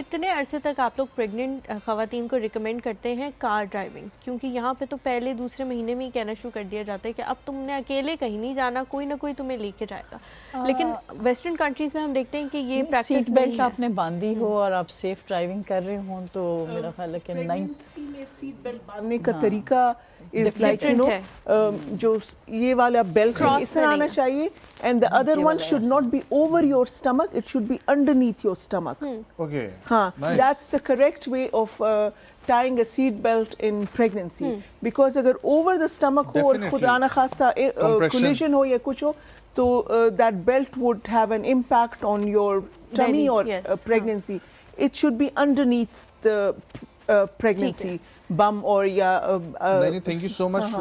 कितने अरसे तक आप लोग प्रेग्नेंट ख़वातीन को रिकमेंड करते हैं कार ड्राइविंग? क्योंकि यहाँ पे तो पहले दूसरे महीने में ही कहना शुरू कर दिया जाता है कि अब तुमने अकेले कहीं नहीं जाना, कोई ना कोई तुम्हें लेके जाएगा। लेकिन वेस्टर्न कंट्रीज़ में हम देखते हैं कि ये प्रैक्टिस सीट बेल्ट आपने बांधी हो और आप सेफ ड्राइविंग कर रहे हो तो मेरा ख्याल है कि प्रेगनेंसी में सीट बेल्ट बांधने का तरीका इज लाइक जो ये वाला बेल्ट इस तरह आना चाहिए and the other one should not be over your stomach, it should be underneath your stomach. Okay, हाँ, that's the correct way of tying a seat belt in pregnancy because अगर over the stomach हो और खुदा ना खासा collision हो या कुछ हो तो that belt would have an impact on your tummy or pregnancy. It should be underneath the pregnancy bum or yeah. Thank you so much.